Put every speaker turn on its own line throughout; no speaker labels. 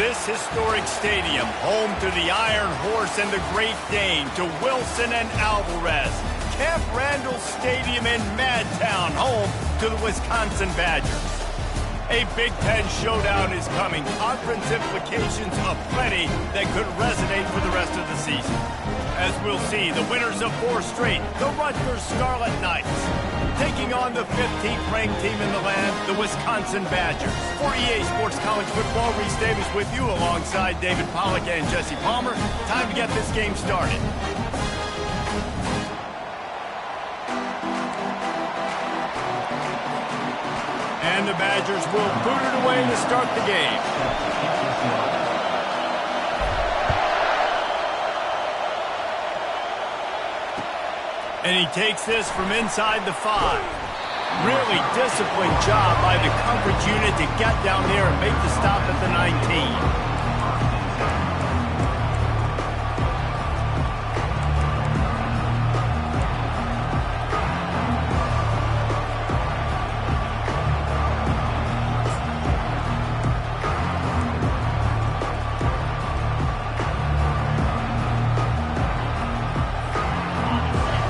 This historic stadium, home to the Iron Horse and the Great Dane, to Wilson and Alvarez. Camp Randall Stadium in Madtown, home to the Wisconsin Badgers. A Big Ten showdown is coming. Conference implications aplenty that could resonate for the rest of the season. As we'll see, the winners of 4 straight, the Rutgers Scarlet Knights, taking on the 15th ranked team in the land, the Wisconsin Badgers. For EA Sports College Football, Reese Davis with you alongside David Pollack and Jesse Palmer. Time to get this game started. And the Badgers will boot it away to start the game. And he takes this from inside the 5. Really disciplined job by the coverage unit to get down there and make the stop at the 19.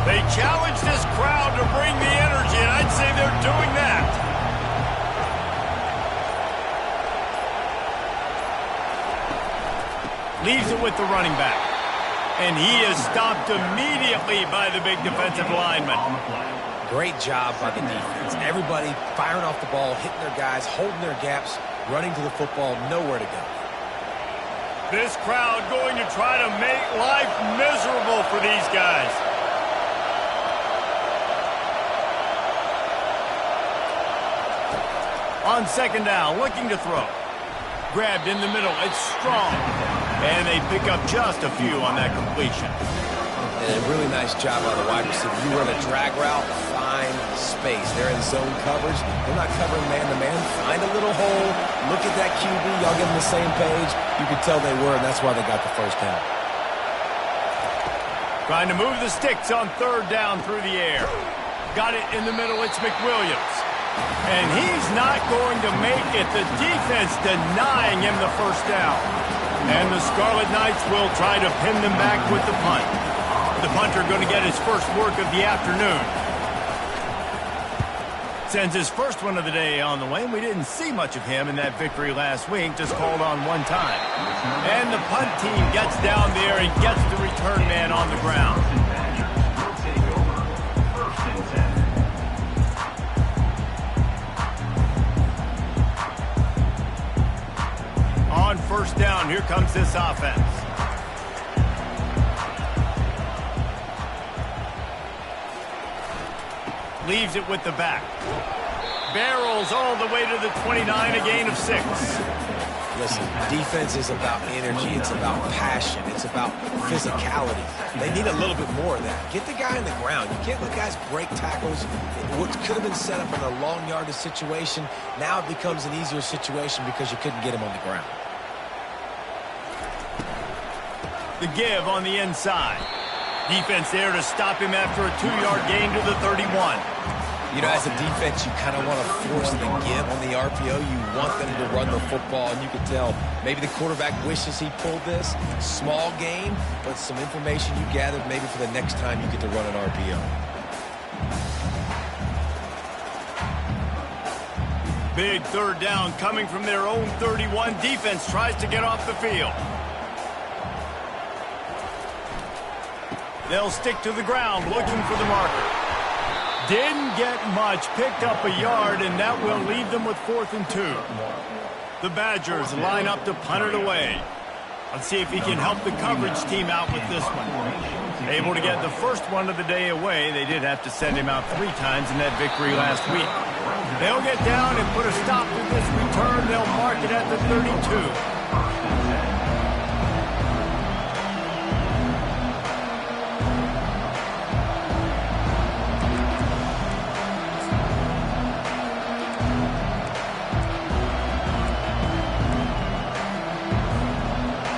They challenge this crowd to bring the energy, and I'd say they're doing that. Leaves it with the running back. And he is stopped immediately by the big defensive lineman.
Great job by the defense. Everybody firing off the ball, hitting their guys, holding their gaps, running to the football, nowhere to go.
This crowd going to try to make life miserable for these guys. On second down, looking to throw. Grabbed in the middle, it's strong. And they pick up just a few on that completion.
And a really nice job on the wide receiver. You run a drag route, find space. They're in zone coverage. They're not covering man-to-man. Find a little hole. Look at that QB. Y'all get on the same page. You could tell they were, and that's why they got the first down.
Trying to move the sticks on third down through the air. Got it in the middle, it's McWilliams. And he's not going to make it. The defense denying him the first down. And the Scarlet Knights will try to pin them back with the punt. The punter going to get his first work of the afternoon. Sends his first one of the day on the way, and we didn't see much of him in that victory last week, just called on one time. And the punt team gets down there and gets the return man on the ground. On first down, here comes this offense. Leaves it with the back. Barrels all the way to the 29, a gain of 6.
Listen, defense is about energy. It's about passion. It's about physicality. They need a little bit more of that. Get the guy on the ground. You can't let guys break tackles. What could have been set up in a long yardage situation, now it becomes an easier situation because you couldn't get him on the ground.
The give on the inside. Defense there to stop him after a 2-yard gain to the 31.
You know, as a defense, you kind of want to force the give on the RPO. You want them to run the football, and you can tell maybe the quarterback wishes he pulled this. Small gain, but some information you gathered maybe for the next time you get to run an RPO.
Big third down coming from their own 31. Defense tries to get off the field. They'll stick to the ground looking for the marker. Didn't get much, picked up a yard, and that will leave them with 4th and 2. The Badgers line up to punt it away. Let's see if he can help the coverage team out with this one. Able to get the first one of the day away. They did have to send him out 3 times in that victory last week. They'll get down and put a stop to this return. They'll mark it at the 32.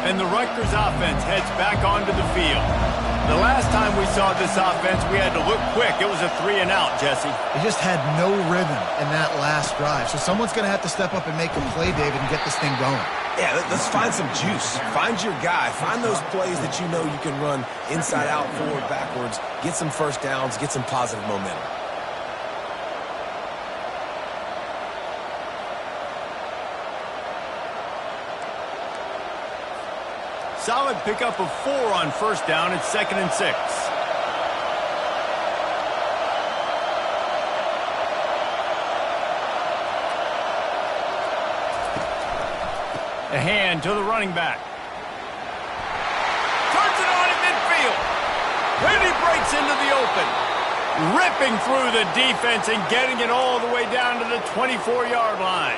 And the Rutgers offense heads back onto the field. The last time we saw this offense, we had to look quick. It was a 3-and-out, Jesse.
They just had no rhythm in that last drive. So someone's going to have to step up and make a play, David, and get this thing going.
Yeah, let's find some juice. Find your guy. Find those plays that you know you can run inside out, forward, backwards. Get some first downs. Get some positive momentum.
Solid pickup of 4 on first down. It's 2nd and 6. A hand to the running back. Turns it on in midfield. When he breaks into the open. Ripping through the defense and getting it all the way down to the 24-yard line.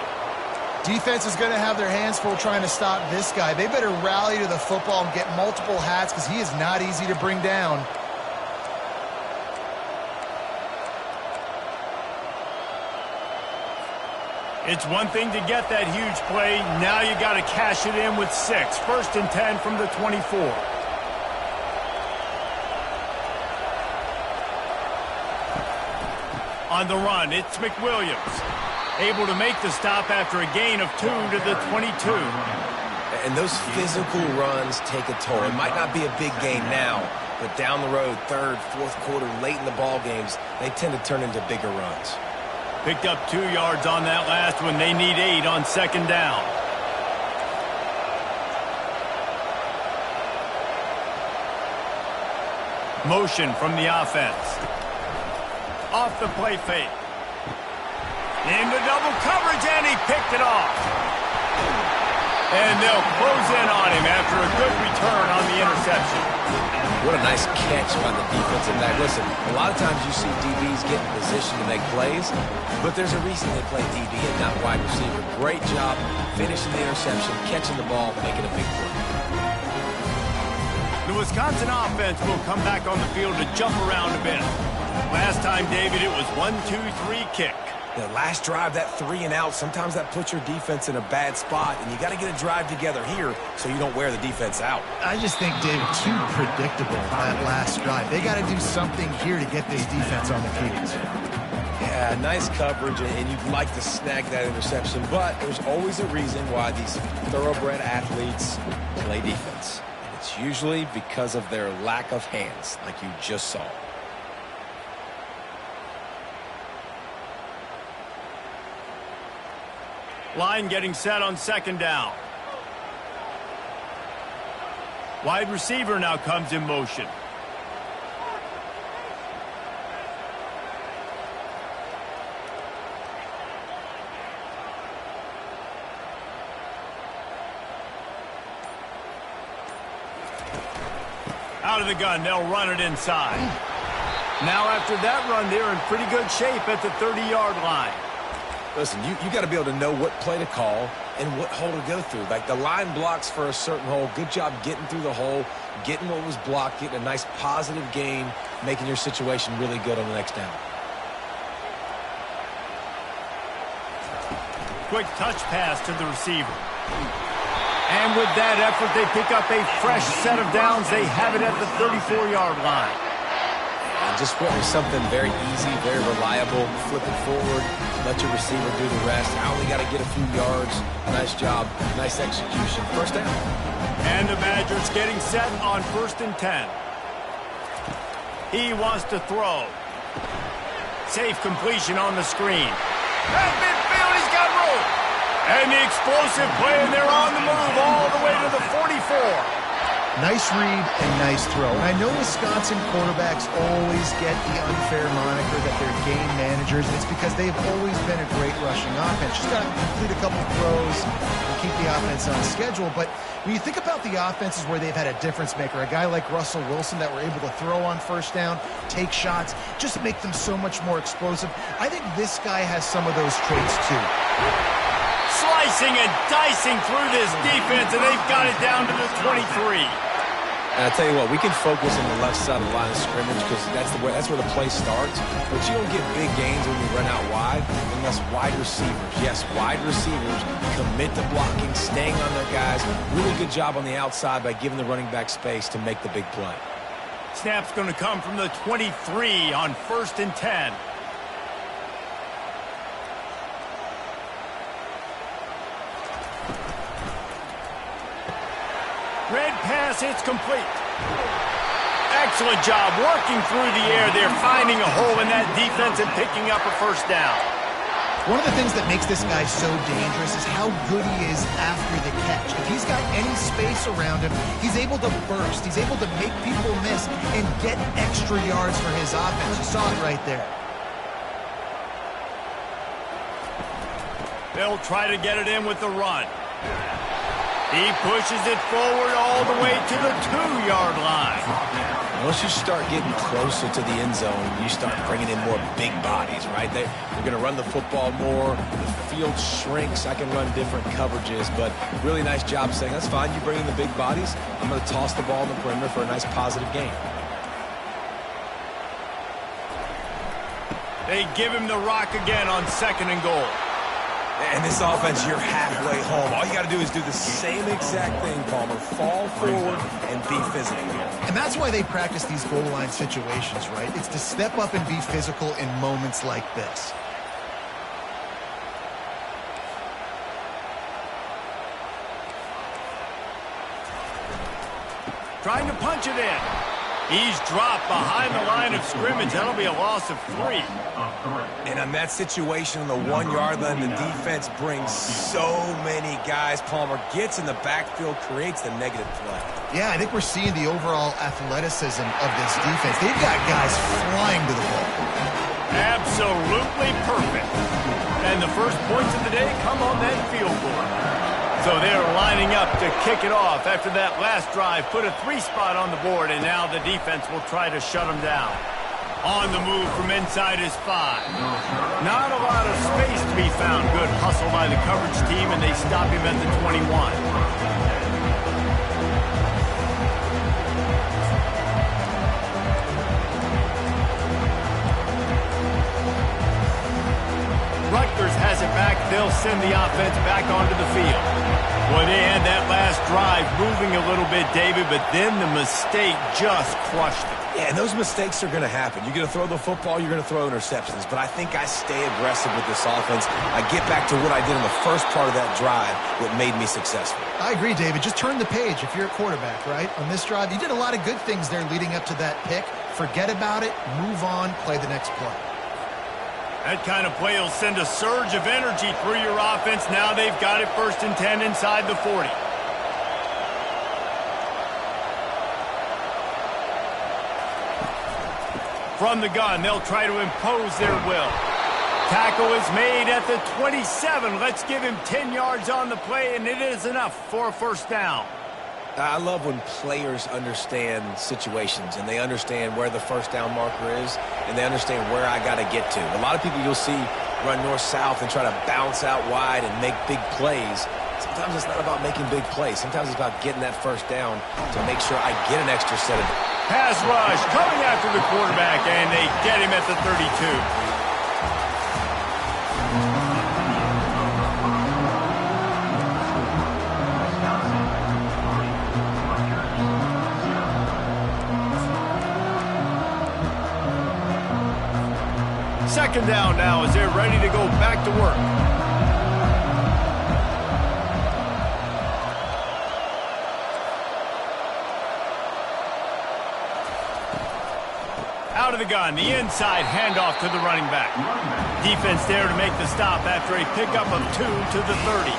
Defense is going to have their hands full trying to stop this guy. They better rally to the football and get multiple hats because he is not easy to bring down.
It's one thing to get that huge play. Now you got to cash it in with 6. 1st and 10 from the 24. On the run, it's McWilliams. Able to make the stop after a gain of 2 to the 22.
And those physical runs take a toll. It might not be a big gain now, but down the road, 3rd, 4th quarter, late in the ball games, they tend to turn into bigger runs.
Picked up 2 yards on that last one. They need 8 on 2nd down. Motion from the offense. Off the play fake. Into double coverage, and he picked it off. And they'll close in on him after a good return on the interception.
What a nice catch by the defensive back. Listen, a lot of times you see DBs get in position to make plays, but there's a reason they play DB and not wide receiver. Great job finishing the interception, catching the ball, making a big play.
The Wisconsin offense will come back on the field to jump around a bit. Last time, David, it was 1-2-3 kick.
The last drive, that 3 and out, sometimes that puts your defense in a bad spot, and you got to get a drive together here so you don't wear the defense out.
I just think, David, too predictable that last drive. They got to do something here to get this defense on the heels.
Yeah, nice coverage, and you'd like to snag that interception, but there's always a reason why these thoroughbred athletes play defense. And it's usually because of their lack of hands, like you just saw.
Line getting set on 2nd down. Wide receiver now comes in motion. Out of the gun, they'll run it inside. Now after that run, they're in pretty good shape at the 30-yard line.
Listen, you got to be able to know what play to call and what hole to go through. Like the line blocks for a certain hole. Good job getting through the hole, getting what was blocked, getting a nice positive gain, making your situation really good on the next down.
Quick touch pass to the receiver. And with that effort, they pick up a fresh set of downs. They have it at the 34-yard line.
Just want something very easy, very reliable. Flip it forward, let your receiver do the rest. I only got to get a few yards. Nice job, nice execution. First down.
And the Badgers getting set on 1st and 10. He wants to throw. Safe completion on the screen. At midfield, he's got room. And the explosive play, and they're on the move all the way to the 44.
Nice read and nice throw. And I know Wisconsin quarterbacks always get the unfair moniker that they're game managers. It's because they've always been a great rushing offense. Just got to complete a couple of throws and keep the offense on schedule. But when you think about the offenses where they've had a difference maker, a guy like Russell Wilson that were able to throw on first down, take shots, just make them so much more explosive. I think this guy has some of those traits too.
Slicing and dicing through this defense, and they've got it down to the 23.
And I tell you what, we can focus on the left side of the line of scrimmage because that's where the play starts. But you don't get big gains when you run out wide unless wide receivers, yes, wide receivers commit to blocking, staying on their guys. Really good job on the outside by giving the running back space to make the big play.
Snap's going to come from the 23 on 1st and 10. Red pass, it's complete. Excellent job working through the air there, finding a hole in that defense and picking up a first down.
One of the things that makes this guy so dangerous is how good he is after the catch. If he's got any space around him, he's able to burst. He's able to make people miss and get extra yards for his offense. You saw it right there.
They'll try to get it in with the run. He pushes it forward all the way to the 2-yard line.
Once you start getting closer to the end zone, you start bringing in more big bodies, right? They're going to run the football more. The field shrinks. I can run different coverages, but really nice job saying, that's fine. You bring in the big bodies. I'm going to toss the ball in the perimeter for a nice positive gain.
They give him the rock again on 2nd and goal.
And this offense, you're halfway home. All you got to do is do the same exact thing, Palmer. Fall forward and be physical.
And that's why they practice these goal line situations, right? It's to step up and be physical in moments like this.
Trying to punch it in. He's dropped behind the line of scrimmage. That'll be a loss of 3.
And on that situation on the 1-yard line, the defense brings so many guys. Palmer gets in the backfield, creates the negative play.
Yeah, I think we're seeing the overall athleticism of this defense. They've got guys flying to the ball.
Absolutely perfect. And the first points of the day come on that field goal. So they're lining up to kick it off after that last drive. Put a 3 spot on the board, and now the defense will try to shut them down. On the move from inside his 5. Not a lot of space to be found. Good hustle by the coverage team, and they stop him at the 21. Rutgers has it back. They'll send the offense back onto the field. Boy, they had that last drive moving a little bit, David, but then the mistake just crushed it.
Yeah, and those mistakes are going to happen. You're going to throw the football, you're going to throw interceptions. But I think I stay aggressive with this offense. I get back to what I did in the first part of that drive, what made me successful.
I agree, David. Just turn the page if you're a quarterback, right? On this drive, you did a lot of good things there leading up to that pick. Forget about it, move on, play the next play.
That kind of play will send a surge of energy through your offense. Now they've got it 1st and 10 inside the 40. From the gun, they'll try to impose their will. Tackle is made at the 27. Let's give him 10 yards on the play, and it is enough for a first down.
I love when players understand situations and they understand where the first down marker is and they understand where I got to get to. A lot of people you'll see run north-south and try to bounce out wide and make big plays. Sometimes it's not about making big plays. Sometimes it's about getting that first down to make sure I get an extra set of...
Pass rush coming after the quarterback, and they get him at the 32. Second down now as they're ready to go back to work. Out of the gun, the inside handoff to the running back. Defense there to make the stop after a pickup of 2 to the 30.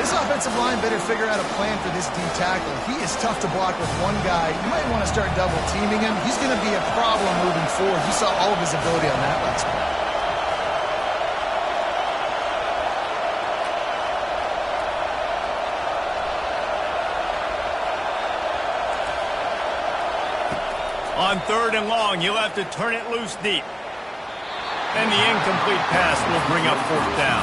This offensive line better figure out a plan for this D tackle. He is tough to block with one guy. You might want to start double teaming him. He's going to be a problem moving forward. You saw all of his ability on that last play. On 3rd and long, you'll have to turn it loose deep. And the incomplete pass will bring up 4th down.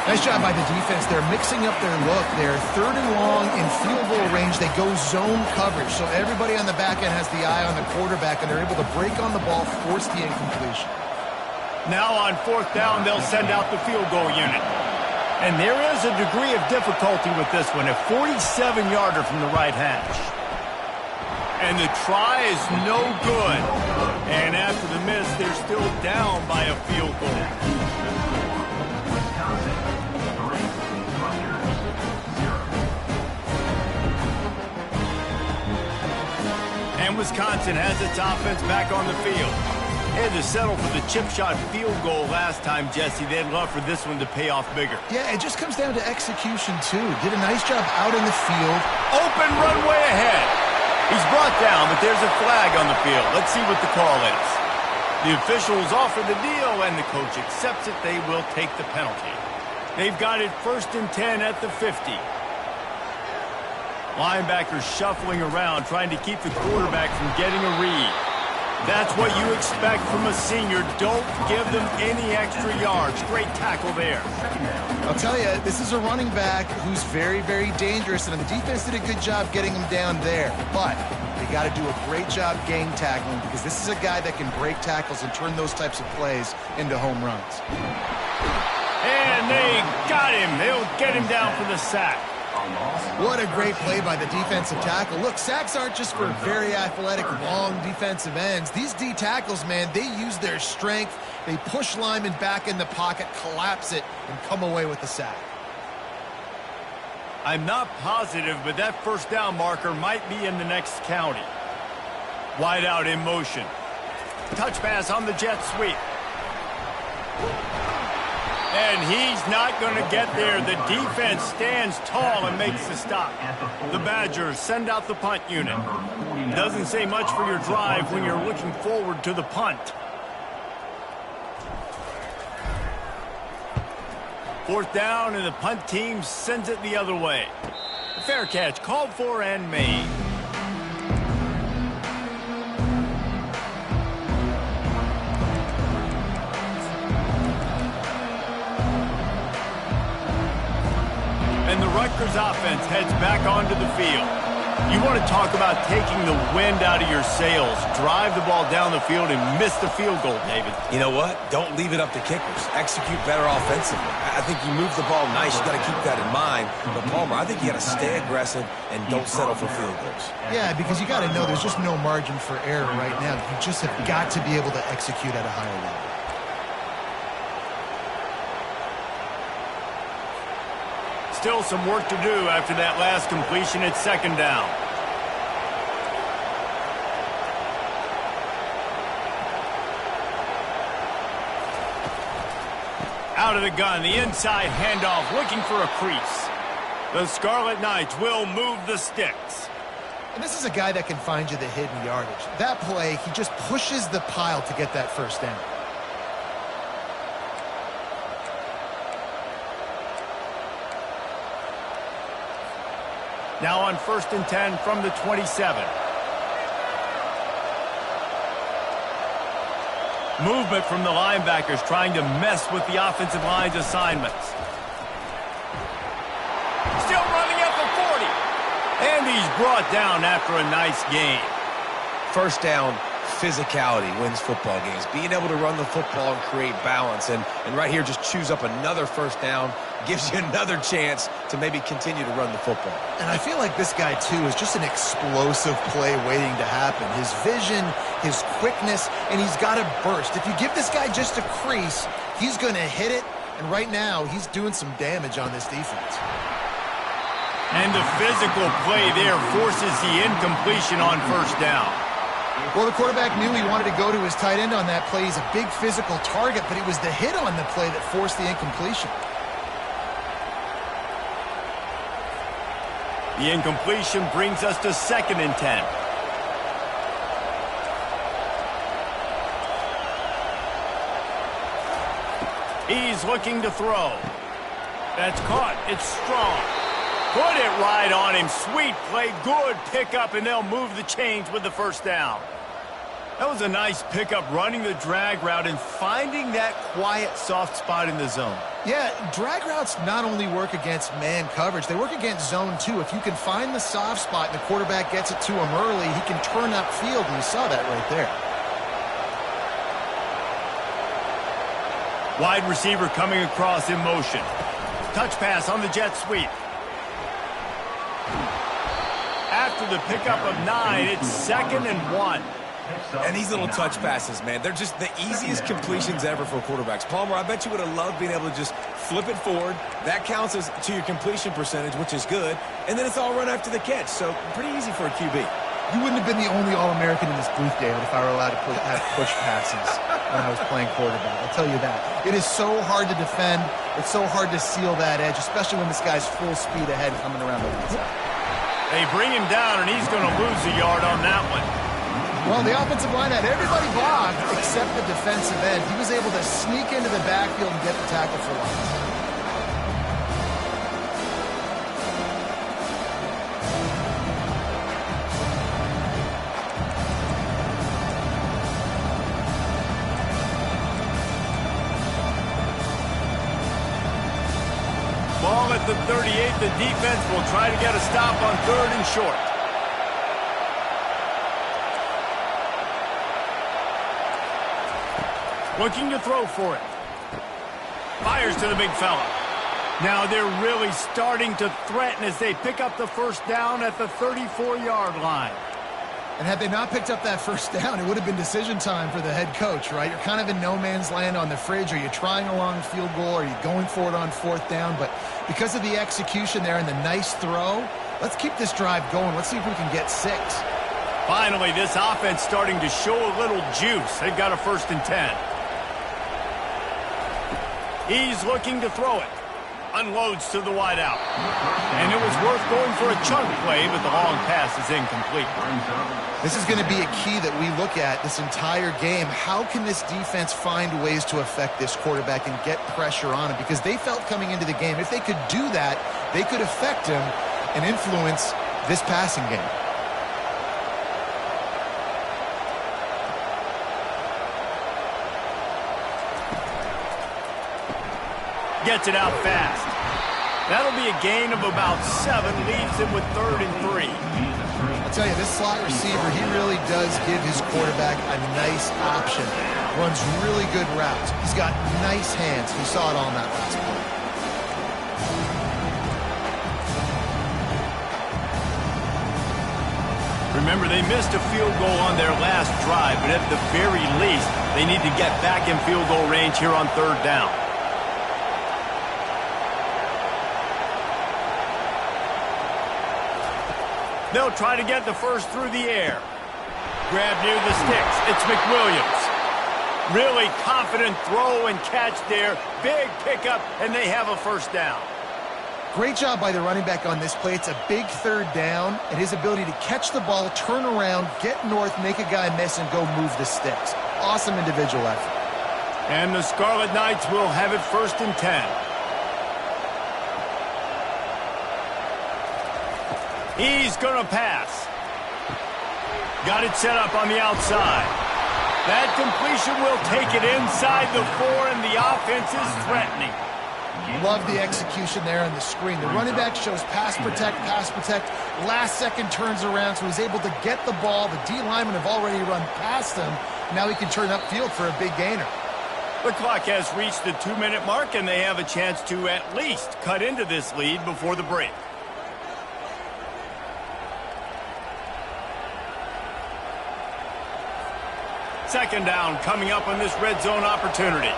Nice job by the defense. They're mixing up their look. They're 3rd and long in field goal range. They go zone coverage. So everybody on the back end has the eye on the quarterback, and they're able to break on the ball, force the incompletion. Now on 4th down, they'll send out the field goal unit. And there is a degree of difficulty with this one, a 47-yarder from the right hash. And the try is no good. And after the miss, they're still down by a field goal.
And Wisconsin has its offense back on the field. They had to settle for the chip shot field goal last time, Jesse. They'd love for this one to pay off bigger.
Yeah, it just comes down to execution, too. Did a nice job out in the field.
Open runway ahead. He's brought down, but there's a flag on the field. Let's see what the call is. The officials offer the deal, and the coach accepts it. They will take the penalty. They've got it 1st and 10 at the 50. Linebackers shuffling around, trying to keep the quarterback from getting a read. That's what you expect from a senior. Don't give them any extra yards. Great tackle there.
I'll tell you, this is a running back who's very, very dangerous, and the defense did a good job getting him down there. But they got to do a great job game tackling, because this is a guy that can break tackles and turn those types of plays into home runs.
And they got him. They'll get him down for the sack.
What a great play by the defensive tackle. Look, sacks aren't just for very athletic, long defensive ends. These D tackles, man, they use their strength. They push linemen back in the pocket, collapse it, and come away with the sack.
I'm not positive, but that first down marker might be in the next county. Wide out in motion. Touch pass on the jet sweep. And he's not going to get there. The defense stands tall and makes the stop. The Badgers send out the punt unit. Doesn't say much for your drive when you're looking forward to the punt. 4th down, and the punt team sends it the other way. Fair catch called for and made. And the Rutgers offense heads back onto the field. You want to talk about taking the wind out of your sails. Drive the ball down the field and miss the field goal, David.
You know what? Don't leave it up to kickers. Execute better offensively. I think you move the ball nice. You got to keep that in mind. But Palmer, I think you got to stay aggressive and don't settle for field goals.
Yeah, because you got to know there's just no margin for error right now. You just have got to be able to execute at a higher level.
Still some work to do after that last completion at 2nd down. Out of the gun, the inside handoff, looking for a crease. The Scarlet Knights will move the sticks.
And this is a guy that can find you the hidden yardage. That play, he just pushes the pile to get that first down.
Now on 1st and 10 from the 27. Movement from the linebackers trying to mess with the offensive line's assignments. Still running at the 40. And he's brought down after a nice gain.
1st down, physicality wins football games. Being able to run the football and create balance. And right here, just choose up another 1st down. Gives you another chance to maybe continue to run the football.
And I feel like this guy, too, is just an explosive play waiting to happen. His vision, his quickness, and he's got to burst. If you give this guy just a crease, he's going to hit it. And right now, he's doing some damage on this defense.
And the physical play there forces the incompletion on 1st down.
Well, the quarterback knew he wanted to go to his tight end on that play. He's a big physical target, but it was the hit on the play that forced the incompletion.
The incompletion brings us to 2nd and 10. He's looking to throw. That's caught. It's strong. Put it right on him. Sweet play. Good pickup, and they'll move the chains with the 1st down. That was a nice pickup, running the drag route and finding that quiet, soft spot in the zone.
Yeah, drag routes not only work against man coverage, they work against zone too. If you can find the soft spot and the quarterback gets it to him early, he can turn upfield, and you saw that right there.
Wide receiver coming across in motion. Touch pass on the jet sweep. After the pickup of 9, it's 2nd and 1.
And these little touch passes, man, they're just the easiest completions ever for quarterbacks. Palmer, I bet you would have loved being able to just flip it forward. That counts to your completion percentage, which is good. And then it's all run after the catch, so pretty easy for a QB.
You wouldn't have been the only All-American in this booth, David, if I were allowed to have push passes when I was playing quarterback. I'll tell you that. It is so hard to defend. It's so hard to seal that edge, especially when this guy's full speed ahead coming around the outside.
They bring him down, and he's going to lose a yard on that one.
Well, the offensive line had everybody blocked except the defensive end. He was able to sneak into the backfield and get the tackle for loss.
Ball at the 38. The defense will try to get a stop on 3rd and short. Looking to throw for it. Fires to the big fella. Now they're really starting to threaten as they pick up the first down at the 34-yard line.
And had they not picked up that first down, it would have been decision time for the head coach, right? You're kind of in no man's land on the fridge. Are you trying a long field goal? Are you going for it on 4th down? But because of the execution there and the nice throw, let's keep this drive going. Let's see if we can get 6.
Finally, this offense starting to show a little juice. They've got a 1st and 10. He's looking to throw it. Unloads to the wideout. And it was worth going for a chunk play, but the long pass is incomplete.
This is going to be a key that we look at this entire game. How can this defense find ways to affect this quarterback and get pressure on him? Because they felt coming into the game, if they could do that, they could affect him and influence this passing game.
Gets it out fast. That'll be a gain of about 7, leaves him with 3rd and 3.
I'll tell you, this slot receiver, he really does give his quarterback a nice option. Runs really good routes. He's got nice hands. We saw it all in that last play.
Remember, they missed a field goal on their last drive, but at the very least, they need to get back in field goal range here on 3rd down. They'll try to get the first through the air. Grab near the sticks. It's McWilliams. Really confident throw and catch there. Big pickup, and they have a 1st down.
Great job by the running back on this play. It's a big 3rd down, and his ability to catch the ball, turn around, get north, make a guy miss, and go move the sticks. Awesome individual effort.
And the Scarlet Knights will have it 1st and 10. He's going to pass. Got it set up on the outside. That completion will take it inside the 4, and the offense is threatening.
Love the execution there on the screen. The running back shows pass protect, last second turns around, so he's able to get the ball. The D linemen have already run past him. Now he can turn upfield for a big gainer.
The clock has reached the 2-minute mark, and they have a chance to at least cut into this lead before the break. Second down coming up on this red zone opportunity.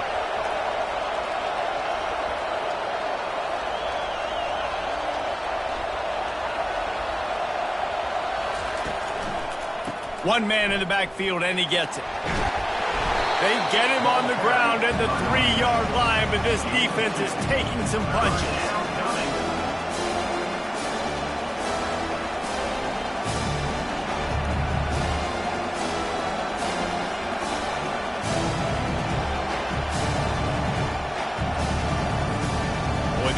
One man in the backfield, and he gets it. They get him on the ground at the 3-yard line, but this defense is taking some punches.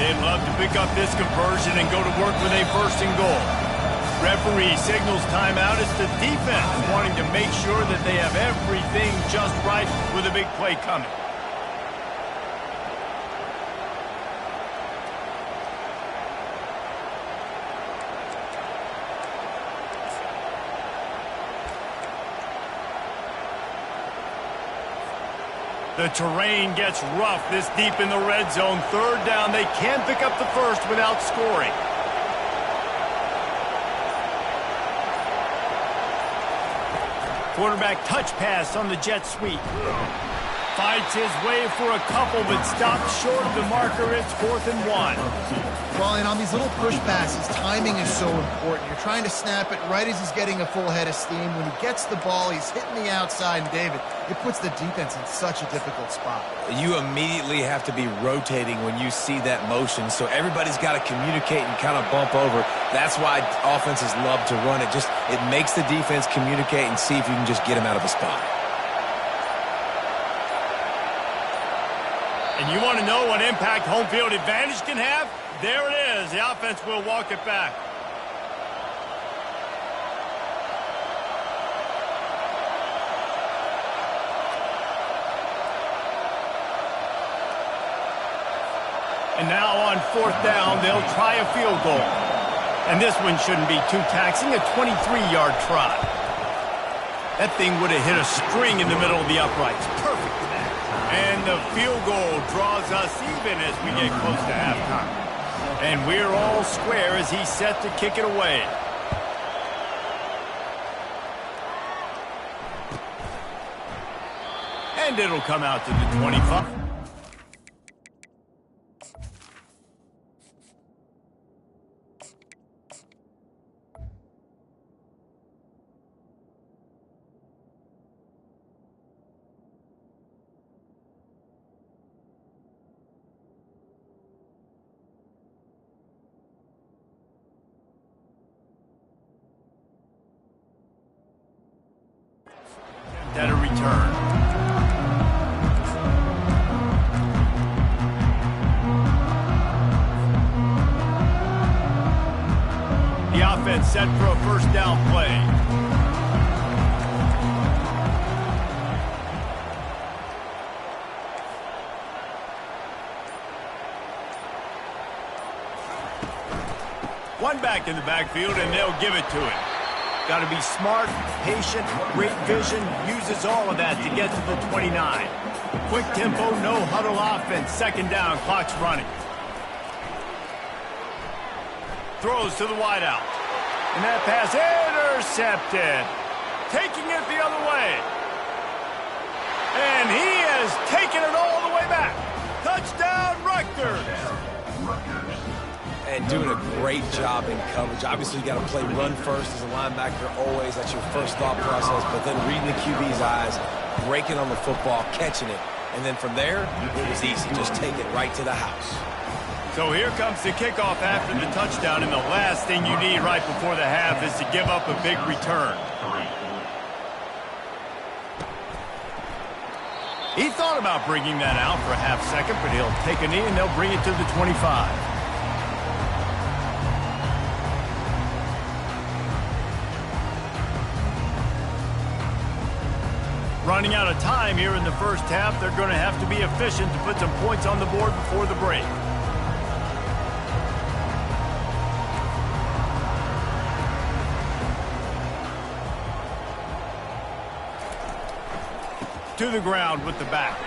They'd love to pick up this conversion and go to work with a 1st and goal. Referee signals timeout as the defense wanting to make sure that they have everything just right with a big play coming. The terrain gets rough this deep in the red zone. 3rd down. They can't pick up the first without scoring. Quarterback touch pass on the jet sweep. Fights his way for a couple, but stops short of the marker. It's 4th and 1.
Well, and on these little push passes, timing is so important. You're trying to snap it right as he's getting a full head of steam. When he gets the ball, he's hitting the outside, and David, it puts the defense in such a difficult spot.
You immediately have to be rotating when you see that motion, so everybody's got to communicate and kind of bump over. That's why offenses love to run it. It makes the defense communicate and see if you can just get him out of a spot.
And you want to know what impact home field advantage can have? There it is. The offense will walk it back. And now on 4th down, they'll try a field goal. And this one shouldn't be too taxing, a 23-yard try. That thing would have hit a string in the middle of the uprights. Perfect. And the field goal draws us even as we get close to halftime. And we're all square as he's set to kick it away. And it'll come out to the 25. At a return. The offense set for a 1st down play. One back in the backfield, and they'll give it to it. Got to be smart, patient, great vision, uses all of that to get to the 29. Quick tempo, no huddle offense, 2nd down, clock's running. Throws to the wideout. And that pass intercepted. Taking it the other way. And he has taken it all the way back. Touchdown, Rutgers.
And doing a great job in coverage. Obviously, you got to play run first as a linebacker always. That's your first thought process. But then reading the QB's eyes, breaking on the football, catching it. And then from there, it was easy. Just take it right to the house.
So here comes the kickoff after the touchdown. And the last thing you need right before the half is to give up a big return. He thought about bringing that out for a half second, but he'll take a knee and they'll bring it to the 25. Running out of time here in the 1st half, they're going to have to be efficient to put some points on the board before the break. To the ground with the back.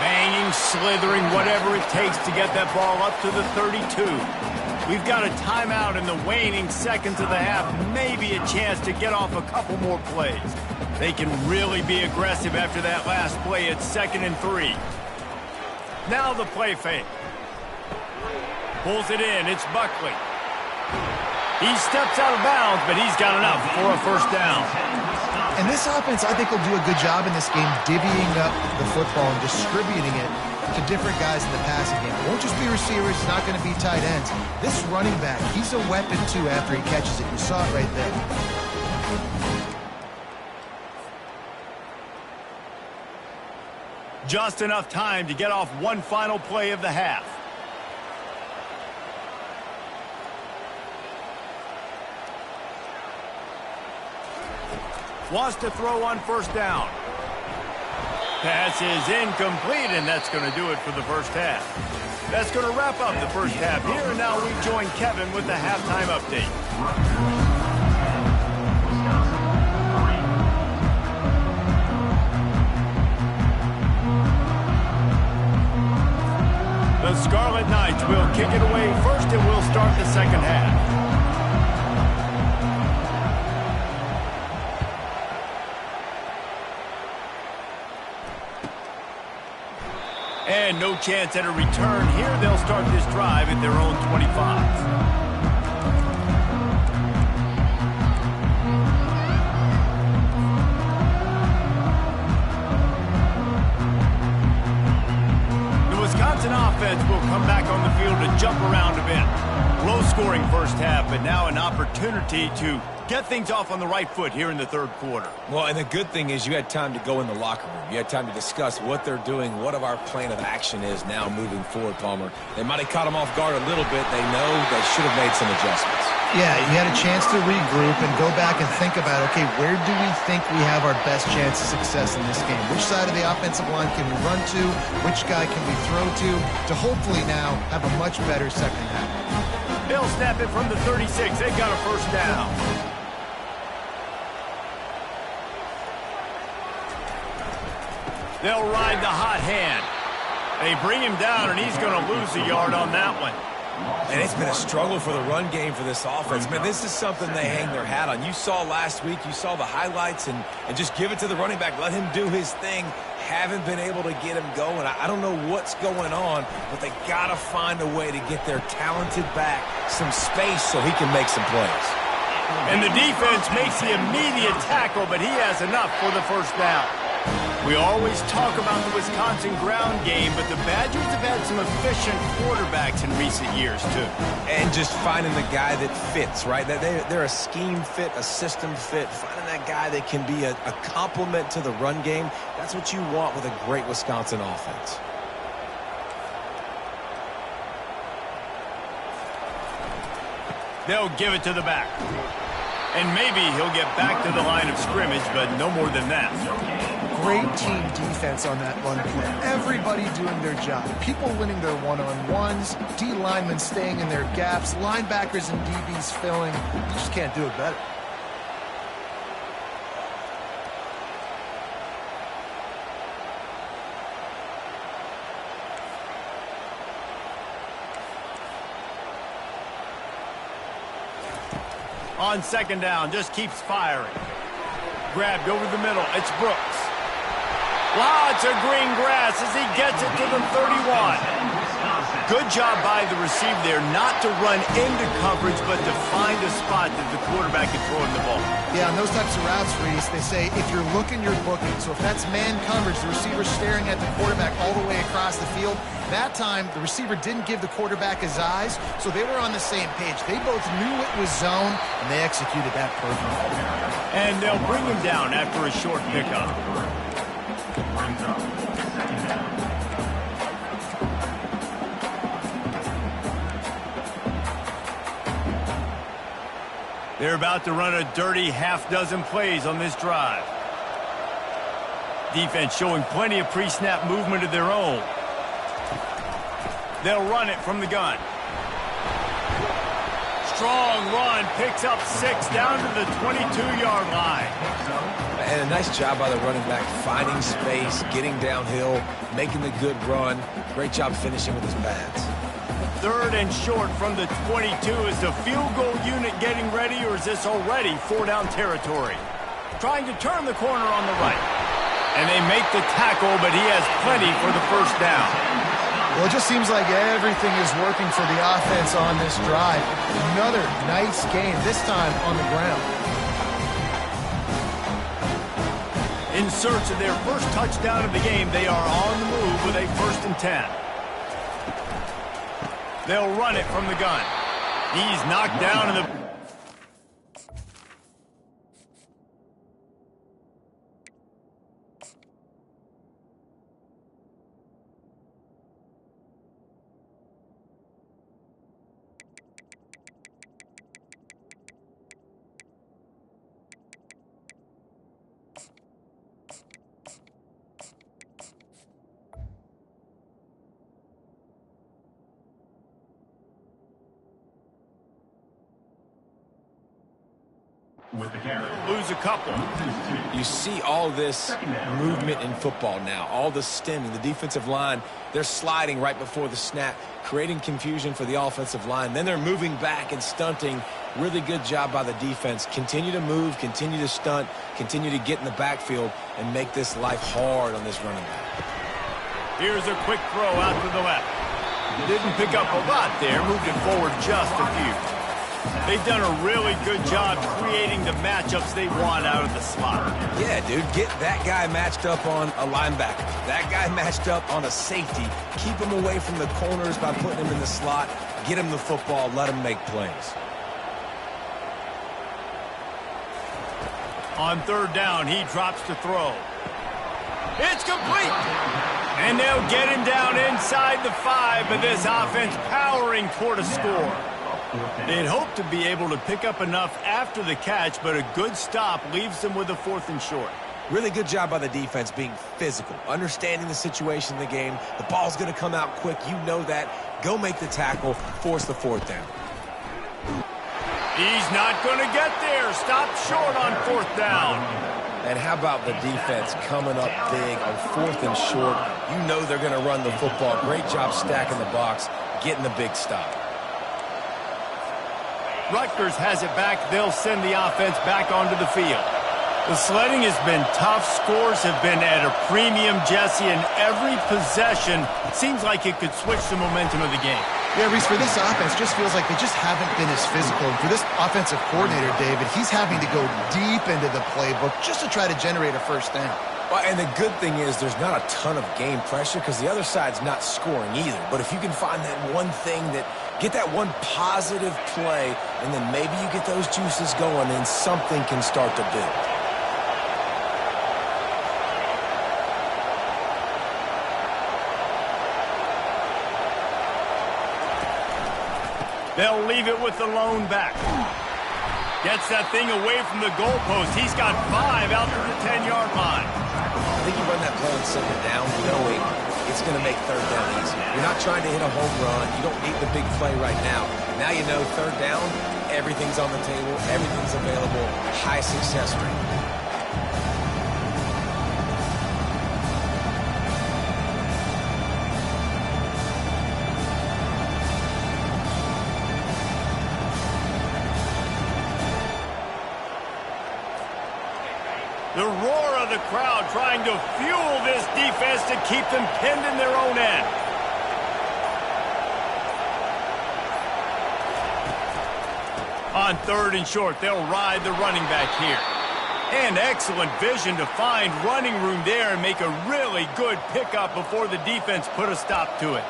Banging, slithering, whatever it takes to get that ball up to the 32. We've got a timeout in the waning seconds of the half. Maybe a chance to get off a couple more plays. They can really be aggressive after that last play. It's 2nd and 3. Now the play fake. Pulls it in. It's Buckley. He steps out of bounds, but he's got enough for a 1st down.
And this offense, I think, will do a good job in this game divvying up the football and distributing it to different guys in the passing game. It won't just be receivers. It's not going to be tight ends. This running back, he's a weapon, too, after he catches it. You saw it right there.
Just enough time to get off one final play of the half. Wants to throw on 1st down. Pass is incomplete, and that's going to do it for the 1st half. That's going to wrap up the 1st half here, and now we join Kevin with the halftime update. The Scarlet Knights will kick it away first, and we'll start the 2nd half. And no chance at a return here. They'll start this drive at their own 25. Offense will come back on the field to jump around a bit. Low-scoring first half, but now an opportunity to get things off on the right foot here in the third quarter.
Well, and the good thing is you had time to go in the locker room. You had time to discuss what they're doing, what our plan of action is now moving forward, Palmer. They might have caught them off guard a little bit. They know they should have made some adjustments.
Yeah, you had a chance to regroup and go back and think about, okay, where do we think we have our best chance of success in this game? Which side of the offensive line can we run to? Which guy can we throw to hopefully now have a much better second half?
They'll snap it from the 36. They've got a first down. They'll ride the hot hand. They bring him down, and he's going to lose a yard on that one.
And it's been a struggle for the run game for this offense. Man, this is something they hang their hat on. You saw last week, you saw the highlights, and just give it to the running back. Let him do his thing. Haven't been able to get him going. I don't know what's going on, but they got to find a way to get their talented back some space so he can make some plays.
And the defense makes the immediate tackle, but he has enough for the first down. We always talk about the Wisconsin ground game, but the Badgers have had some efficient quarterbacks in recent years, too.
And just finding the guy that fits, right? They're a scheme fit, a system fit. Finding that guy that can be a complement to the run game, that's what you want with a great Wisconsin offense.
They'll give it to the back. And maybe he'll get back to the line of scrimmage, but no more than that.
Great team defense on that run play. Everybody doing their job. People winning their one-on-ones, D linemen staying in their gaps, linebackers and DBs filling. You just can't do it better.
On second down, just keeps firing. Grabbed over the middle. It's Brooks. Lots of green grass as he gets it to the 31. Good job by the receiver there not to run into coverage, but to find a spot that the quarterback can throw in the ball.
Yeah, on those types of routes, Reese, they say if you're looking, you're booking. So if that's man coverage, the receiver's staring at the quarterback all the way across the field. That time, the receiver didn't give the quarterback his eyes, so they were on the same page. They both knew it was zone, and they executed that perfectly.
And they'll bring him down after a short pickup. They're about to run a dirty half-dozen plays on this drive. Defense showing plenty of pre-snap movement of their own. They'll run it from the gun. Strong run, picks up 6 down to the 22-yard line.
And a nice job by the running back, finding space, getting downhill, making the good run. Great job finishing with his pads.
Third and short from the 22. Is the field goal unit getting ready, or is this already 4-down territory? Trying to turn the corner on the right. And they make the tackle, but he has plenty for the first down.
Well, it just seems like everything is working for the offense on this drive. Another nice game, this time on the ground.
In search of their first touchdown of the game, they are on the move with a 1st and 10. They'll run it from the gun. He's knocked down in the... Lose a couple.
You see all this movement in football now, all the stemming, the defensive line, they're sliding right before the snap, creating confusion for the offensive line. Then they're moving back and stunting. Really good job by the defense. Continue to move, continue to stunt, continue to get in the backfield and make this life hard on this running back.
Here's a quick throw out to the left. Didn't pick up a lot there, moved it forward just a few. They've done a really good job creating the matchups they want out of the slot.
Yeah, dude, get that guy matched up on a linebacker. That guy matched up on a safety. Keep him away from the corners by putting him in the slot. Get him the football, let him make plays.
On third down, he drops to throw. It's complete! And they'll get him down inside the 5, but this offense powering toward a score. They'd hope to be able to pick up enough after the catch, but a good stop leaves them with a 4th and short.
Really good job by the defense being physical, understanding the situation in the game. The ball's going to come out quick. You know that. Go make the tackle, force the 4th down.
He's not going to get there. Stop short on 4th down.
And how about the defense coming up big on 4th and short? You know they're going to run the football. Great job stacking the box, getting the big stop.
Rutgers has it back. They'll send the offense back onto the field. The sledding has been tough. Scores have been at a premium, Jesse, and every possession seems like it could switch the momentum of the game.
Yeah, Reese, for this offense, just feels like they just haven't been as physical. And for this offensive coordinator, David, he's having to go deep into the playbook just to try to generate a 1st down.
Well, and the good thing is there's not a ton of game pressure because the other side's not scoring either. But if you can find that one thing that get that one positive play, and then maybe you get those juices going, and something can start to build.
They'll leave it with the lone back. Gets that thing away from the goalpost. He's got 5 out to the 10-yard line.
I think you run that play on 2nd down knowing it's going to make 3rd down easy. You're not trying to hit a home run. You don't need the big play right now. Now you know 3rd down, everything's on the table, everything's available, high success rate.
The roar of the crowd trying to fuel this defense to keep them pinned in their own end. On 3rd and short, they'll ride the running back here. And excellent vision to find running room there and make a really good pickup before the defense put a stop to it.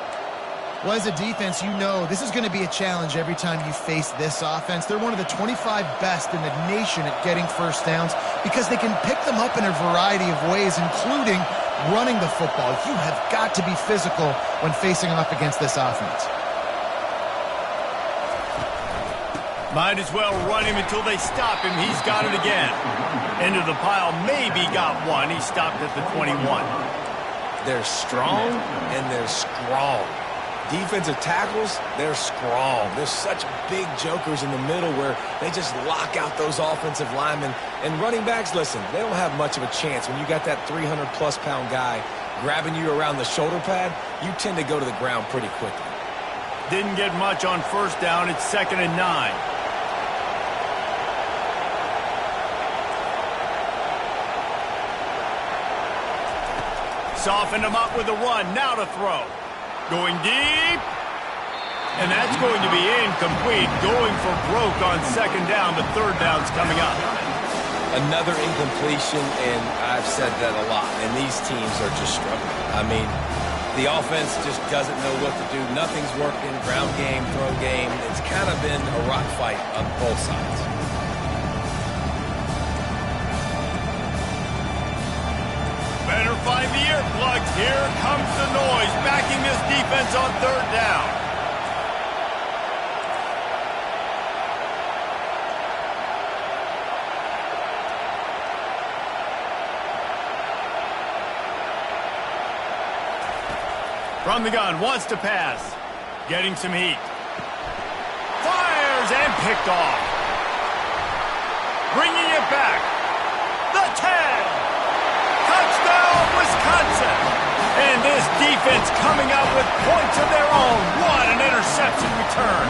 Well, as a defense, you know this is going to be a challenge every time you face this offense. They're one of the 25 best in the nation at getting 1st downs because they can pick them up in a variety of ways, including running the football. You have got to be physical when facing off against this offense.
Might as well run him until they stop him. He's got it again. Into the pile, maybe got one. He stopped at the 21.
They're strong and they're strong. Defensive tackles, they're strong. There's such big jokers in the middle where they just lock out those offensive linemen. And running backs, listen, they don't have much of a chance. When you got that 300-plus pound guy grabbing you around the shoulder pad, you tend to go to the ground pretty quickly.
Didn't get much on 1st down. It's 2nd and 9. Softened him up with a run. Now to throw. Going deep. And that's going to be incomplete. Going for broke on 2nd down, but 3rd down's coming up.
Another incompletion, and I've said that a lot, and these teams are just struggling. I mean, the offense just doesn't know what to do. Nothing's working. Ground game, throw game. It's kind of been a rock fight on both sides.
Better find the earplugs. Here comes the noise, backing this defense on 3rd down. From the gun, wants to pass. Getting some heat. Fires and picked off. Bringing it back. The 10. Touchdown, Wisconsin! And this defense coming out with points of their own. What an interception return.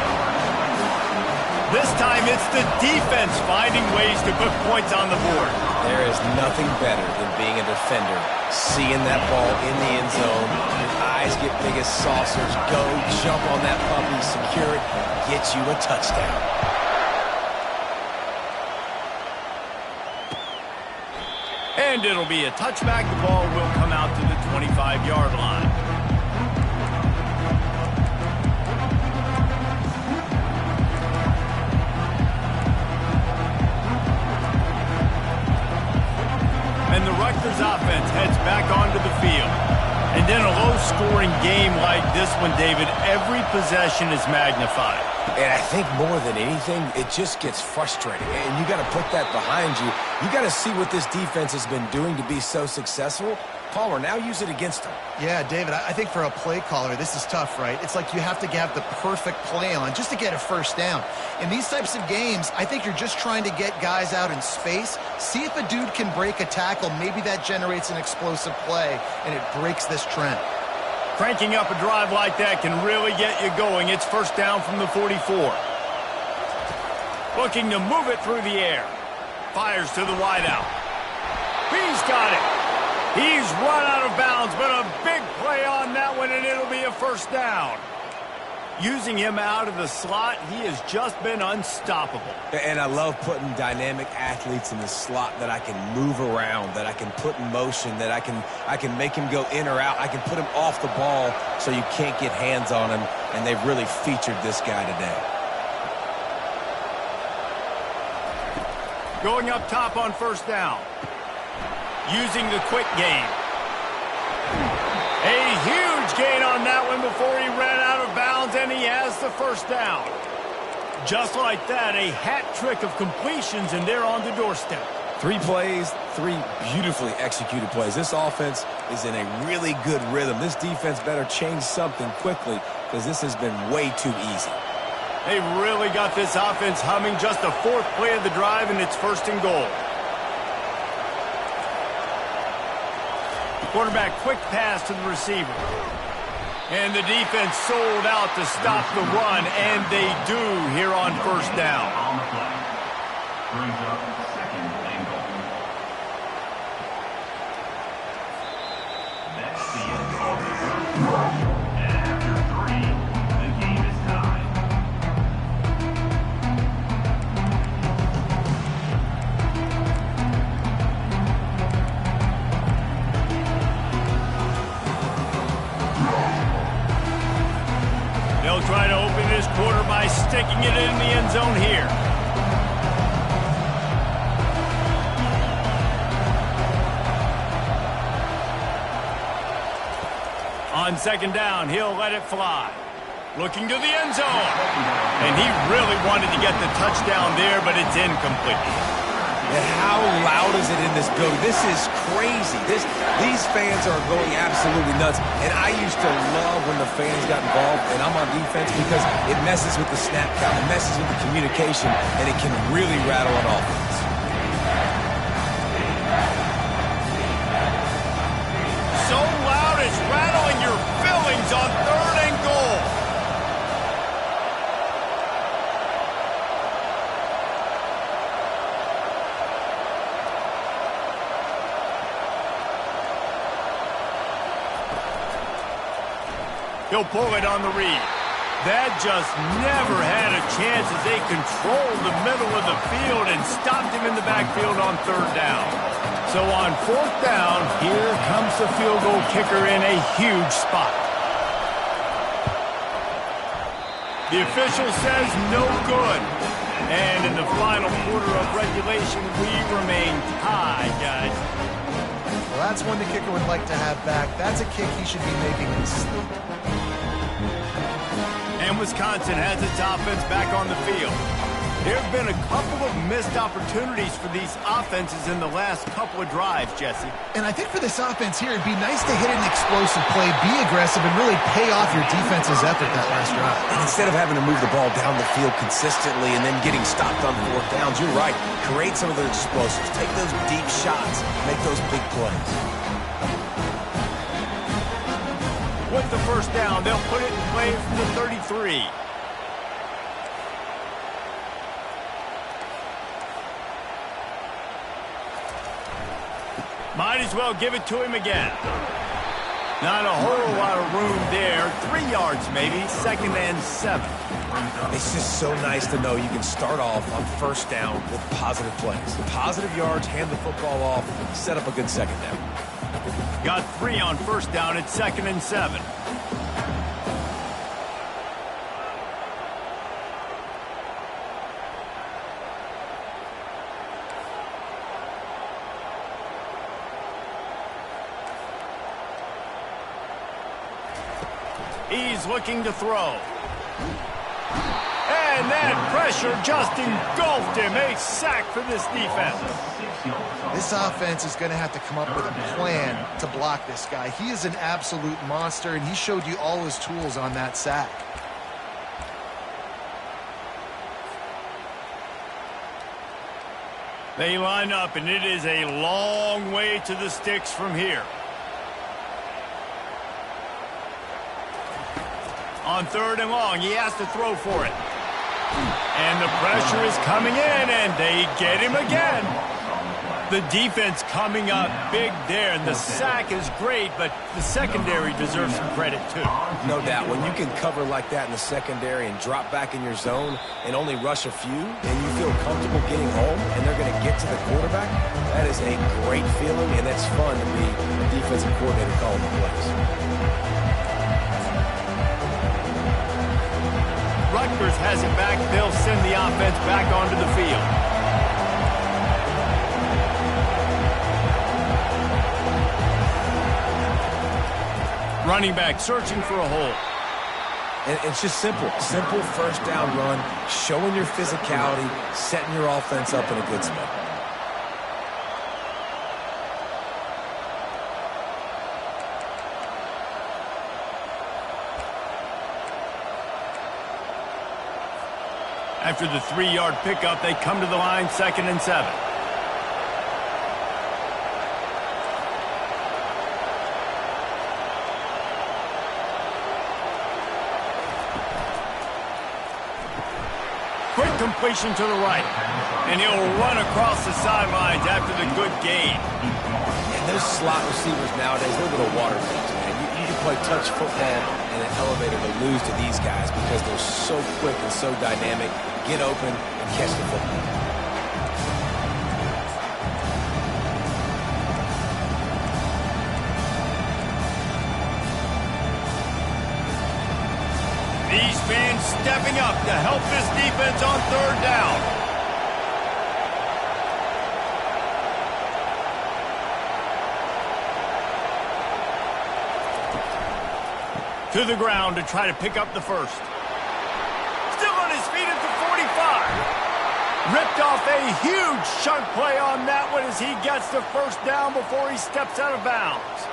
This time it's the defense finding ways to put points on the board.
There is nothing better than being a defender, seeing that ball in the end zone, your eyes get big as saucers, go, jump on that puppy, secure it, get you a touchdown.
And it'll be a touchback. The ball will come out to the 25-yard line. And the Rutgers offense heads back onto the field. And in a low-scoring game like this one, David, every possession is magnified.
And I think more than anything, it just gets frustrating. And you got to put that behind you. You got to see what this defense has been doing to be so successful. Palmer, now use it against them.
Yeah, David, I think for a play caller, this is tough, right? It's like you have to have the perfect play on just to get a first down. In these types of games, I think you're just trying to get guys out in space, see if a dude can break a tackle. Maybe that generates an explosive play, and it breaks this trend.
Cranking up a drive like that can really get you going. It's first down from the 44. Looking to move it through the air. Fires to the wideout. He's got it. He's run out of bounds, but a big play on that one, and it'll be a first down. Using him out of the slot, he has just been unstoppable.
And I love putting dynamic athletes in the slot that I can move around, that I can put in motion, that I can make him go in or out. I can put him off the ball so you can't get hands on him, and they've really featured this guy today.
Going up top on first down. Using the quick game. A huge gain on that one before he ran out of bounds, and he has the first down. Just like that, a hat trick of completions, and they're on the doorstep.
3 plays, 3 beautifully executed plays. This offense is in a really good rhythm. This defense better change something quickly because this has been way too easy.
They've really got this offense humming. Just the 4th play of the drive, and it's first and goal. Quarterback quick pass to the receiver. And the defense sold out to stop the run, and they do here on first down.
On the play. Brings up second and goal. That's the end of the first quarter. And after 3, the game is tied.
They'll try to open this quarter by sticking it in the end zone here. On second down, he'll let it fly. Looking to the end zone. And he really wanted to get the touchdown there, but it's incomplete.
And how loud is it in this building? This is crazy. These fans are going absolutely nuts. And I used to love when the fans got involved, and I'm on defense because it messes with the snap count, it messes with the communication, and it can really rattle an offense.
So loud it's rattling your fillings on third and goal. He'll pull it on the read. That just never had a chance as they controlled the middle of the field and stopped him in the backfield on third down. So on fourth down, here comes the field goal kicker in a huge spot. The official says no good. And in the final quarter of regulation, we remain tied, guys.
Well, that's one the kicker would like to have back. That's a kick he should be making in his sleep.
And Wisconsin has its offense back on the field. There have been a couple of missed opportunities for these offenses in the last couple of drives, Jesse.
And I think for this offense here, it'd be nice to hit an explosive play, be aggressive, and really pay off your defense's effort that last drive.
And instead of having to move the ball down the field consistently and then getting stopped on 4th downs, you're right. Create some of those explosives. Take those deep shots. Make those big plays.
With the first down, they'll put it in play from the 33. Might as well give it to him again. Not a whole lot of room there. 3 yards maybe, 2nd and 7.
It's just so nice to know you can start off on first down with positive plays. Positive yards, hand the football off, set up a good second down.
Got 3 on first down at 2nd and 7. He's looking to throw. And that pressure just engulfed him. A sack for this defense.
This offense is going to have to come up with a plan to block this guy. He is an absolute monster, and he showed you all his tools on that sack.
They line up, and it is a long way to the sticks from here. On 3rd and long, he has to throw for it. And the pressure is coming in, and they get him again. The defense coming up big there, and the sack is great, but the secondary deserves some credit too.
No doubt. When you can cover like that in the secondary and drop back in your zone and only rush a few, and you feel comfortable getting home, and they're going to get to the quarterback, that is a great feeling, and that's fun to be a defensive coordinator calling the plays.
Rutgers has it back. They'll send the offense back onto the field. Running back searching for a hole.
And it's just simple. Simple first down run, showing your physicality, setting your offense up in a good spot.
After the 3-yard pickup, they come to the line, 2nd and 7. Quick completion to the right. And he'll run across the sidelines after the good gain.
And those slot receivers nowadays, they're little water things, man. You can play touch football in an elevator to lose to these guys because they're so quick and so dynamic. Get open and catch the football.
These fans stepping up to help this defense on 3rd down. To the ground to try to pick up the first. Still on his feet at the 45. Ripped off a huge chunk play on that one as he gets the first down before he steps out of bounds.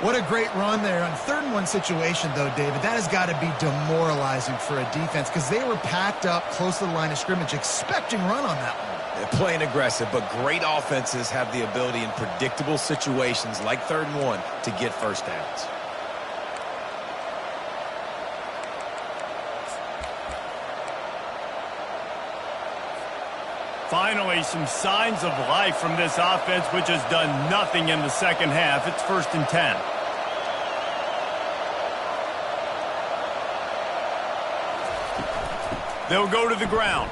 What a great run there. On 3rd and 1 situation, though, David, that has got to be demoralizing for a defense because they were packed up close to the line of scrimmage, expecting run on that one.
They're playing aggressive, but great offenses have the ability in predictable situations like 3rd and 1 to get first downs.
Finally, some signs of life from this offense, which has done nothing in the second half. It's 1st and 10. They'll go to the ground.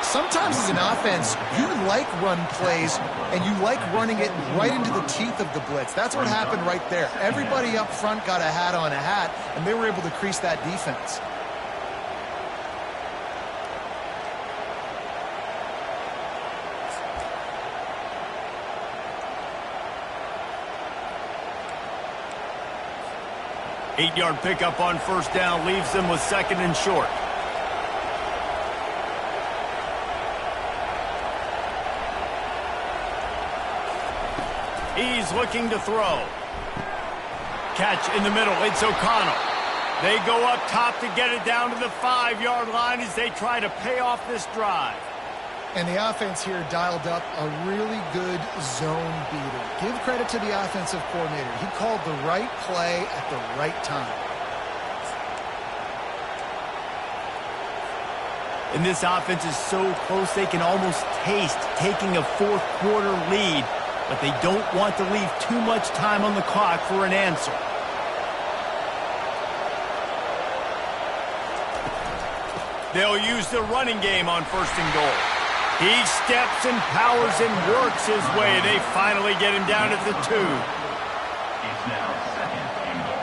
Sometimes as an offense, you like run plays, and you like running it right into the teeth of the blitz. That's what happened right there. Everybody up front got a hat on a hat, and they were able to crease that defense.
Eight-yard pickup on first down leaves them with 2nd and short. He's looking to throw. Catch in the middle. It's O'Connell. They go up top to get it down to the 5-yard line as they try to pay off this drive.
And the offense here dialed up a really good zone beater. Give credit to the offensive coordinator. He called the right play at the right time.
And this offense is so close they can almost taste taking a fourth-quarter lead, but they don't want to leave too much time on the clock for an answer. They'll use the running game on 1st and goal. He steps and powers and works his way. They finally get him down at the 2.
It's now 2nd and goal.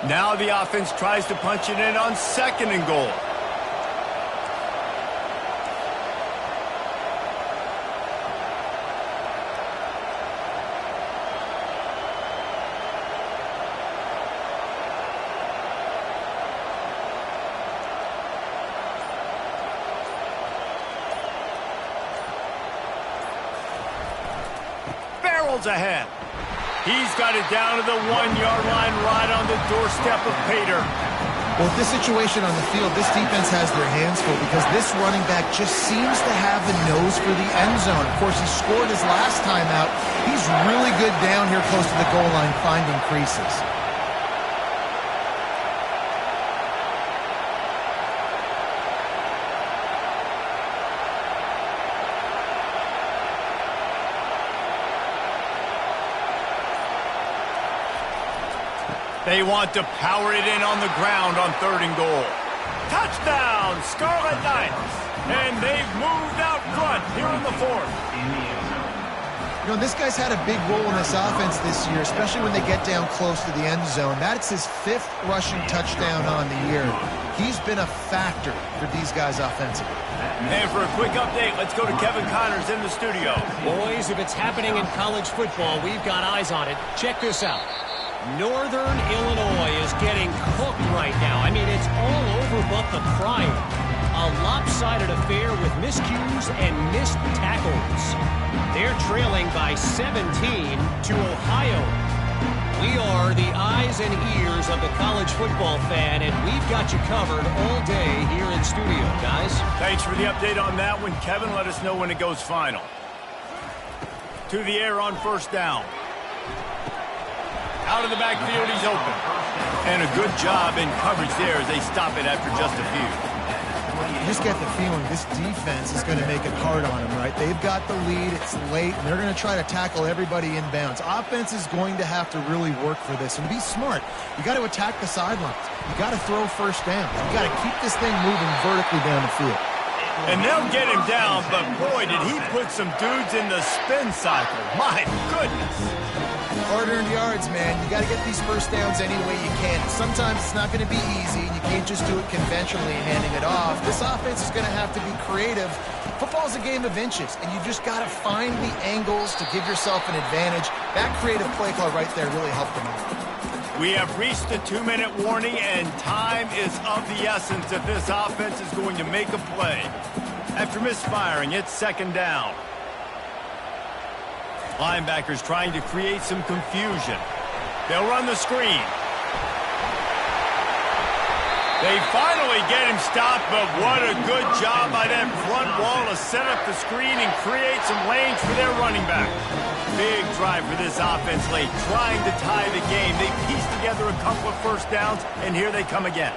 Now the offense tries to punch it in on 2nd and goal. Barrels ahead. He's got it down to the 1-yard line right on the doorstep of Pater.
Well, with this situation on the field, this defense has their hands full because this running back just seems to have the nose for the end zone. Of course, he scored his last time out. He's really good down here close to the goal line finding creases.
They want to power it in on the ground on 3rd and goal. Touchdown, Scarlet Knights! And they've moved out front here in the 4th.
In the end zone.
You know, this guy's had a big role in this offense this year, especially when they get down close to the end zone. That's his 5th rushing touchdown on the year. He's been a factor for these guys offensively.
And for a quick update, let's go to Kevin Connors in the studio.
Boys, if it's happening in college football, we've got eyes on it. Check this out. Northern Illinois is getting cooked right now. I mean, it's all over but the crying. A lopsided affair with miscues and missed tackles. They're trailing by 17 to Ohio. We are the eyes and ears of the college football fan, and we've got you covered all day here in studio, guys.
Thanks for the update on that one, Kevin. Let us know when it goes final. To the air on 1st down. Out of the backfield, he's open. And a good job in coverage there as they stop it after just a few.
You just get the feeling this defense is going to make it hard on them, right? They've got the lead, it's late, and they're going to try to tackle everybody inbounds. Offense is going to have to really work for this and be smart. You got to attack the sidelines. You got to throw 1st down. You got to keep this thing moving vertically down the field.
And they'll get him down, but boy, did he put some dudes in the spin cycle. My goodness.
Hard-earned yards, man. You got to get these 1st downs any way you can. Sometimes it's not going to be easy, and you can't just do it conventionally and handing it off. This offense is going to have to be creative. Football's a game of inches, and you just got to find the angles to give yourself an advantage. That creative play call right there really helped them out.
We have reached the 2-minute warning, and time is of the essence if this offense is going to make a play. After misfiring, it's 2nd down. Linebackers trying to create some confusion. They'll run the screen. They finally get him stopped, but what a good job by that front wall to set up the screen and create some lanes for their running back. Big drive for this offense late, trying to tie the game. They pieced together a couple of 1st downs, and here they come again.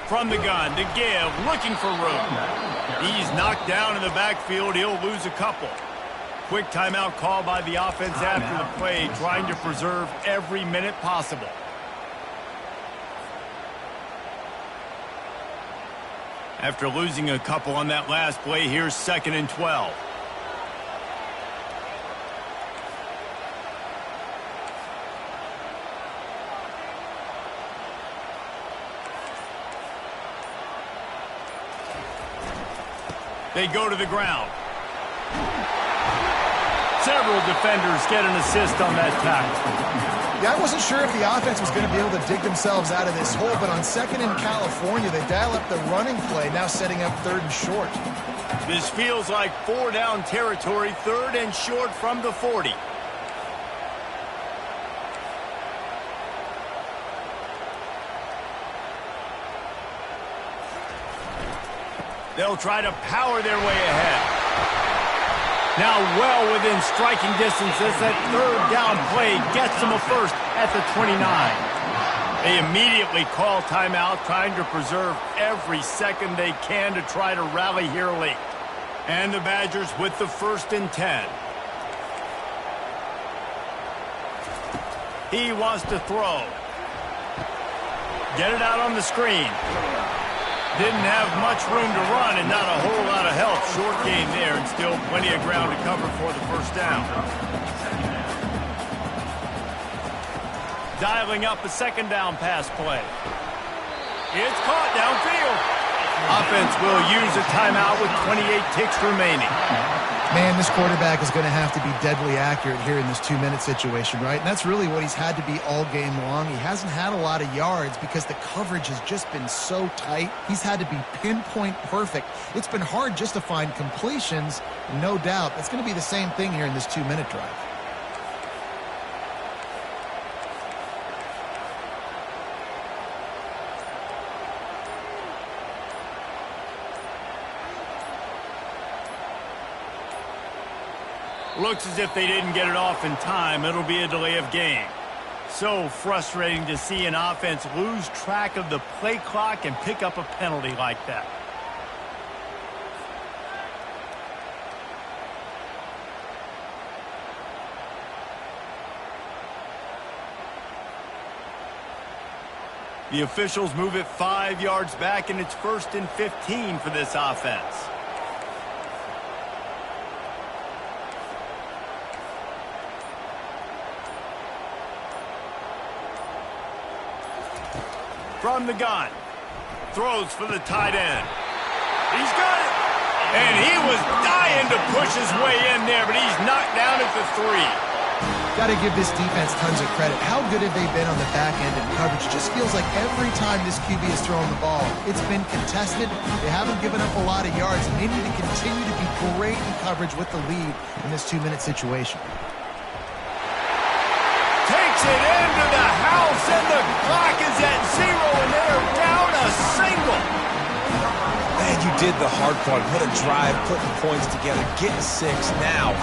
From the gun to give, looking for room. He's knocked down in the backfield. He'll lose a couple. Quick timeout call by the offense after the play, trying to preserve every minute possible. After losing a couple on that last play, here's 2nd and 12. They go to the ground. Several defenders get an assist on that tackle.
Yeah, I wasn't sure if the offense was going to be able to dig themselves out of this hole, but on 2nd in California, they dial up the running play, now setting up 3rd and short.
This feels like 4 down territory, 3rd and short from the 40. They'll try to power their way ahead. Now well within striking distance as that 3rd down play gets them a first at the 29. They immediately call timeout, trying to preserve every second they can to try to rally here late. And the Badgers with the 1st and 10. He wants to throw. Get it out on the screen. Didn't have much room to run and not a whole lot of help. Short game there and still plenty of ground to cover for the 1st down. Dialing up a 2nd down pass play. It's caught downfield. Offense will use a timeout with 28 ticks remaining.
Man, this quarterback is going to have to be deadly accurate here in this 2-minute situation, right? And that's really what he's had to be all game long. He hasn't had a lot of yards because the coverage has just been so tight. He's had to be pinpoint perfect. It's been hard just to find completions, no doubt. That's going to be the same thing here in this 2-minute drive.
Looks as if they didn't get it off in time. It'll be a delay of game. So frustrating to see an offense lose track of the play clock and pick up a penalty like that. The officials move it 5 yards back, and it's 1st and 15 for this offense. From the gun. Throws for the tight end. He's got it. And he was dying to push his way in there, but he's knocked down at the 3.
Got to give this defense tons of credit. How good have they been on the back end in coverage? It just feels like every time this QB has thrown the ball, it's been contested. They haven't given up a lot of yards, and they need to continue to be great in coverage with the lead in this 2-minute situation.
Takes it into the house, and the clock is at 0, and they're down a single.
Man, you did the hard part. What a drive, putting points together, getting 6. Now,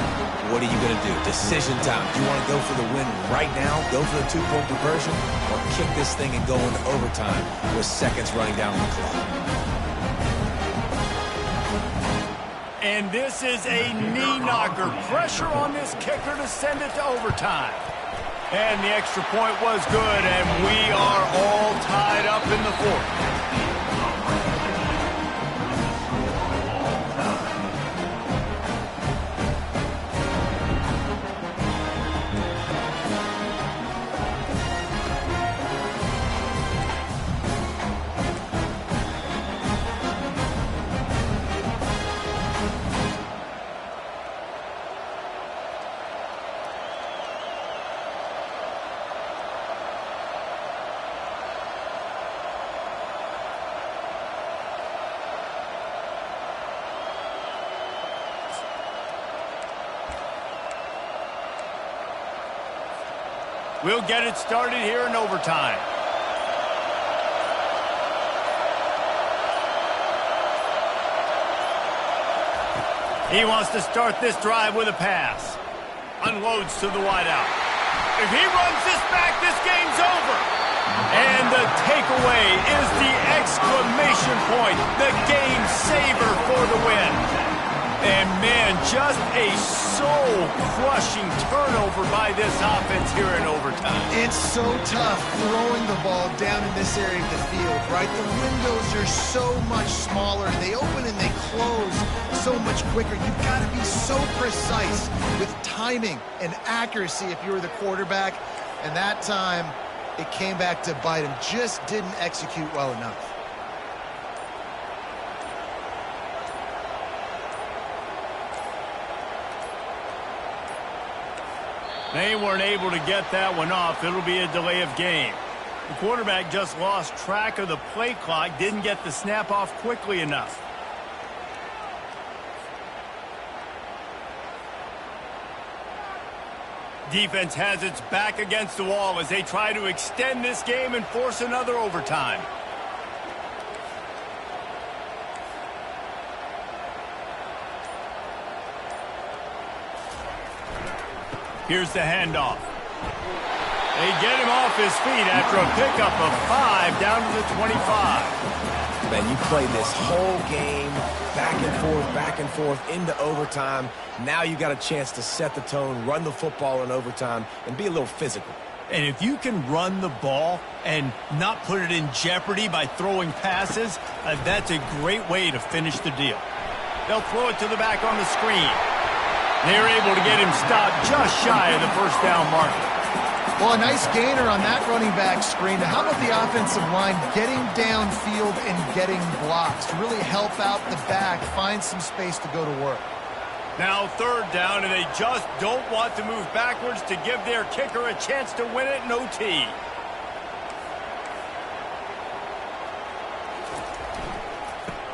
what are you going to do? Decision time. Do you want to go for the win right now, go for the 2-point conversion, or kick this thing and go into overtime with seconds running down on the clock?
And this is a knee knocker. Pressure on this kicker to send it to overtime. And the extra point was good, and we are all tied up in the 4th. We'll get it started here in overtime. He wants to start this drive with a pass. Unloads to the wideout. If he runs this back, this game's over. And the takeaway is the exclamation point, the game saver for the win. And, man, just a soul-crushing turnover by this offense here in overtime.
It's so tough throwing the ball down in this area of the field, right? The windows are so much smaller. They open and they close so much quicker. You've got to be so precise with timing and accuracy if you're the quarterback. And that time, it came back to bite him. Just didn't execute well enough.
They weren't able to get that one off. It'll be a delay of game. The quarterback just lost track of the play clock, didn't get the snap off quickly enough. Defense has its back against the wall as they try to extend this game and force another overtime. Here's the handoff. They get him off his feet after a pickup of 5 down to the 25.
Man, you play this whole game back and forth into overtime. Now you got a chance to set the tone, run the football in overtime, and be a little physical.
And if you can run the ball and not put it in jeopardy by throwing passes, that's a great way to finish the deal. They'll throw it to the back on the screen. They're able to get him stopped just shy of the first down marker.
Well, a nice gainer on that running back screen. Now, how about the offensive line getting downfield and getting blocks to really help out the back, find some space to go to work?
Now 3rd down, and they just don't want to move backwards to give their kicker a chance to win it in OT.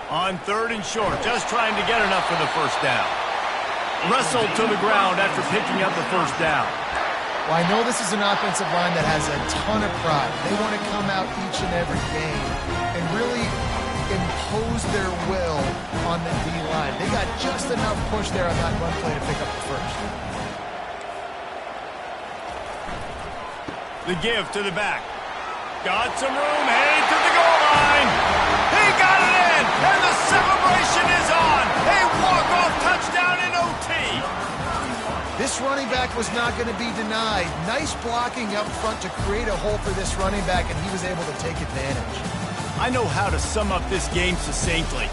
On 3rd and short, just trying to get enough for the first down. Wrestled to the ground after picking up the first down.
Well, I know this is an offensive line that has a ton of pride. They want to come out each and every game and really impose their will on the D-line. They got just enough push there on that run play to pick up the first.
The give to the back. Got some room, heading to the goal line. He got it in, and the celebration is on. A walk-off touchdown in OT.
This running back was not going to be denied. Nice blocking up front to create a hole for this running back, and he was able to take advantage.
I know how to sum up this game succinctly.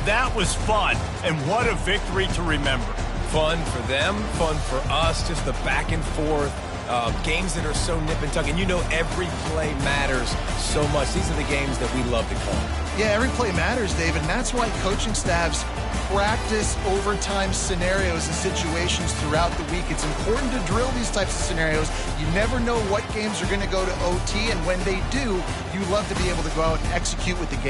That was fun, and what a victory to remember.
Fun for them, fun for us, just the back and forth. Games that are so nip and tuck, and you know every play matters so much. These are the games that we love to call.
Yeah, every play matters, David, and that's why coaching staffs practice overtime scenarios and situations throughout the week. It's important to drill these types of scenarios. You never know what games are going to go to OT, and when they do, you love to be able to go out and execute with the game.